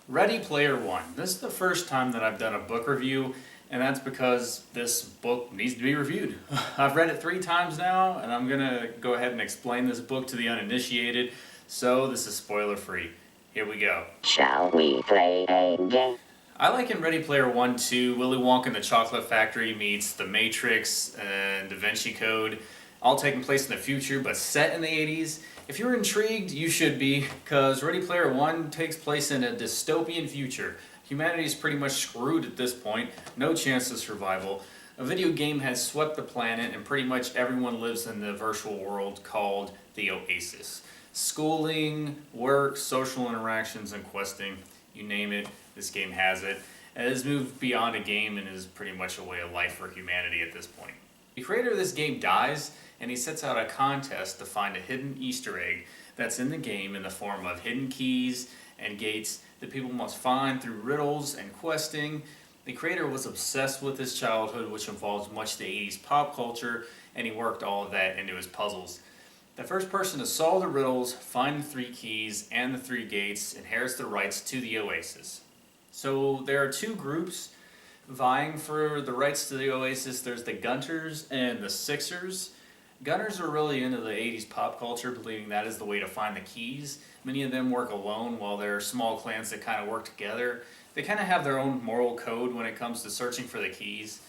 Ready Player One. This is the first time that I've done a book review, and that's because this book needs to be reviewed. I've read it 3 times now, and I'm gonna go ahead and explain this book to the uninitiated, so this is spoiler free. Here we go. Shall we play a game? I liken Ready Player One to Willy Wonka and the Chocolate Factory meets The Matrix and Da Vinci Code, all taking place in the future but set in the 80s. If you're intrigued, you should be, because Ready Player One takes place in a dystopian future. Humanity is pretty much screwed at this point, no chance of survival. A video game has swept the planet and pretty much everyone lives in the virtual world called the Oasis. Schooling, work, social interactions, and questing, you name it, this game has it. It has moved beyond a game and is pretty much a way of life for humanity at this point. The creator of this game dies, and he sets out a contest to find a hidden Easter egg that's in the game in the form of hidden keys and gates that people must find through riddles and questing. The creator was obsessed with his childhood, which involves much of the 80s pop culture, and he worked all of that into his puzzles. The first person to solve the riddles, find the 3 keys and the 3 gates, inherits the rights to the Oasis. So there are 2 groups vying for the rights to the Oasis. There's the Gunters and the Sixers. Gunners are really into the 80s pop culture, believing that is the way to find the keys. Many of them work alone, while there are small clans that kind of work together. They kind of have their own moral code when it comes to searching for the keys.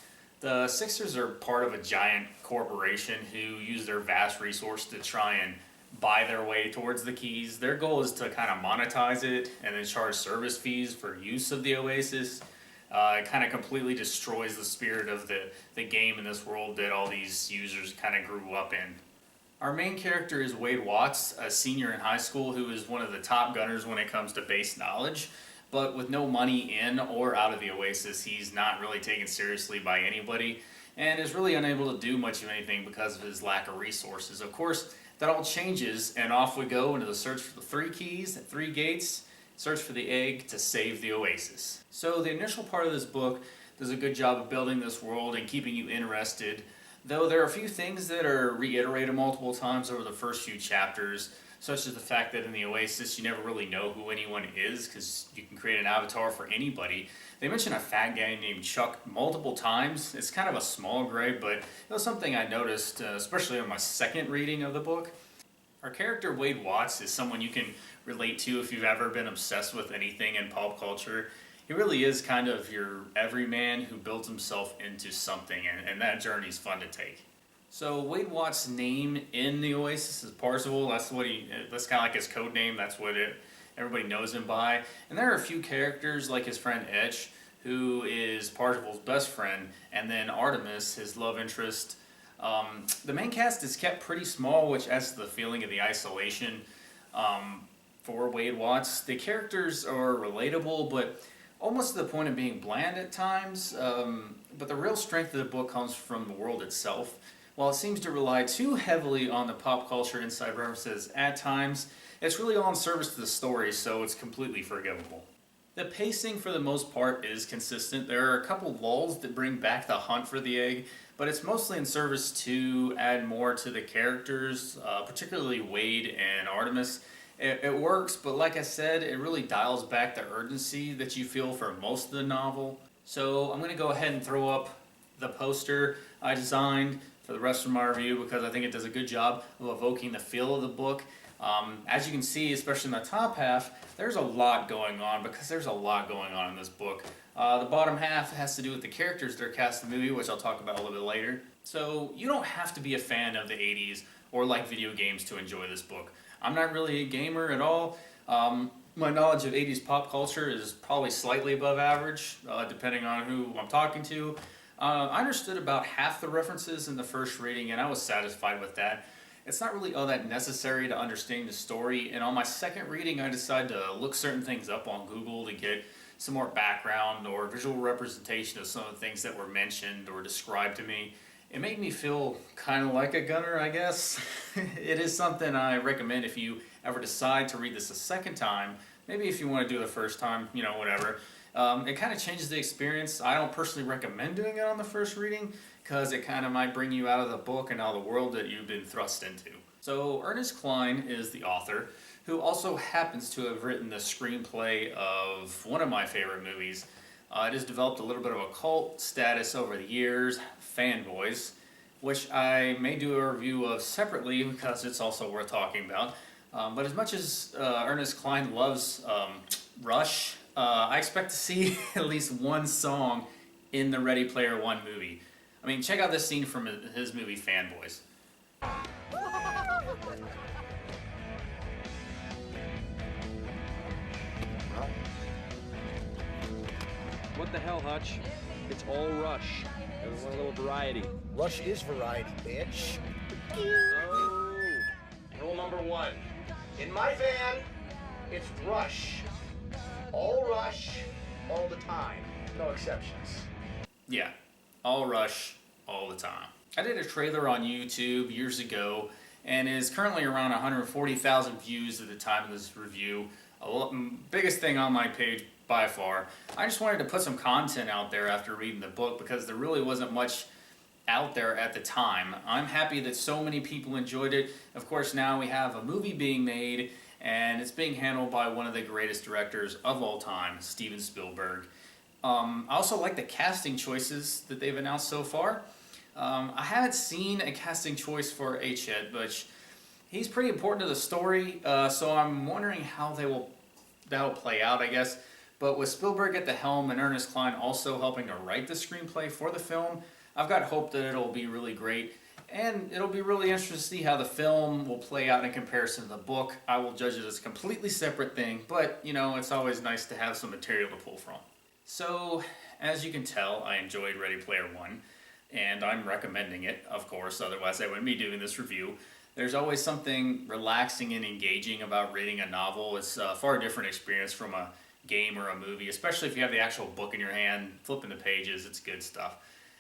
The Sixers are part of a giant corporation who use their vast resource to try and buy their way towards the keys. Their goal is to kind of monetize it and then charge service fees for use of the Oasis. It kind of completely destroys the spirit of the game in this world that all these users kind of grew up in. Our main character is Wade Watts, a senior in high school who is one of the top gunners when it comes to base knowledge. But with no money in or out of the Oasis, he's not really taken seriously by anybody and is really unable to do much of anything because of his lack of resources. Of course, that all changes, and off we go into the search for the 3 keys, 3 gates, search for the egg to save the Oasis. So the initial part of this book does a good job of building this world and keeping you interested, though there are a few things that are reiterated multiple times over the first few chapters, such as the fact that in the Oasis you never really know who anyone is because you can create an avatar for anybody. They mention a fat guy named Chuck multiple times. It's kind of a small grade, but it was something I noticed, especially on my second reading of the book. Our character Wade Watts is someone you can relate to if you've ever been obsessed with anything in pop culture. He really is kind of your everyman who builds himself into something, and that journey's fun to take. So Wade Watts' name in the Oasis is Parzival. That's kind of like his code name. That's what everybody knows him by. And there are a few characters like his friend Etch, who is Parzival's best friend, and then Artemis, his love interest. The main cast is kept pretty small, which adds to the feeling of the isolation for Wade Watts. The characters are relatable, but almost to the point of being bland at times. But the real strength of the book comes from the world itself. While it seems to rely too heavily on the pop culture inside references at times, it's really all in service to the story, so it's completely forgivable. The pacing for the most part is consistent. There are a couple lulls that bring back the hunt for the egg, but it's mostly in service to add more to the characters, particularly Wade and Artemis. It works, but like I said, it really dials back the urgency that you feel for most of the novel. So I'm going to go ahead and throw up the poster I designed for the rest of my review because I think it does a good job of evoking the feel of the book. As you can see, especially in the top half, there's a lot going on because there's a lot going on in this book. The bottom half has to do with the characters that are cast in the movie, which I'll talk about a little bit later. So you don't have to be a fan of the 80s or like video games to enjoy this book. I'm not really a gamer at all. My knowledge of 80s pop culture is probably slightly above average, depending on who I'm talking to. I understood about half the references in the first reading, and I was satisfied with that. It's not really all that necessary to understand the story, and on my second reading I decided to look certain things up on Google to get some more background or visual representation of some of the things that were mentioned or described to me. It made me feel kind of like a gunner, I guess. It is something I recommend if you ever decide to read this a second time. Maybe if you want to do it the first time, whatever. It kind of changes the experience. I don't personally recommend doing it on the first reading because it kind of might bring you out of the book and out of the world that you've been thrust into. So Ernest Cline is the author, who also happens to have written the screenplay of one of my favorite movies. It has developed a little bit of a cult status over the years, Fanboys, which I may do a review of separately because it's also worth talking about. But as much as Ernest Cline loves Rush, I expect to see at least one song in the Ready Player One movie. I mean, check out this scene from his movie Fanboys. What the hell, Hutch? It's all Rush. I want a little variety. Rush is variety, bitch. Oh. Rule number one. In my van, it's Rush. All Rush, all the time. No exceptions. Yeah, all Rush, all the time. I did a trailer on YouTube years ago and is currently around 140,000 views at the time of this review. Biggest thing on my page by far. I just wanted to put some content out there after reading the book because there really wasn't much out there at the time. I'm happy that so many people enjoyed it. Of course, now we have a movie being made and it's being handled by one of the greatest directors of all time, Steven Spielberg. I also like the casting choices that they've announced so far. I haven't seen a casting choice for H yet, but he's pretty important to the story, so I'm wondering how that'll play out, I guess. But with Spielberg at the helm and Ernest Cline also helping to write the screenplay for the film, I've got hope that it'll be really great. And it'll be really interesting to see how the film will play out in comparison to the book. I will judge it as a completely separate thing, but you know, it's always nice to have some material to pull from. So, as you can tell, I enjoyed Ready Player One, and I'm recommending it, of course, otherwise I wouldn't be doing this review. There's always something relaxing and engaging about reading a novel. It's a far different experience from a game or a movie, especially if you have the actual book in your hand, flipping the pages, it's good stuff.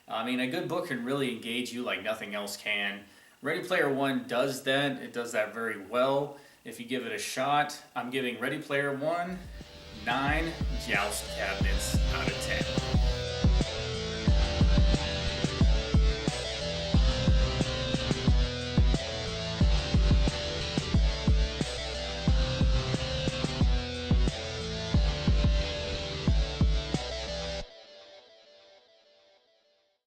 I mean, a good book can really engage you like nothing else can. Ready Player One does that. It does that very well. If you give it a shot, I'm giving Ready Player One 9 joust cabinets out of 10.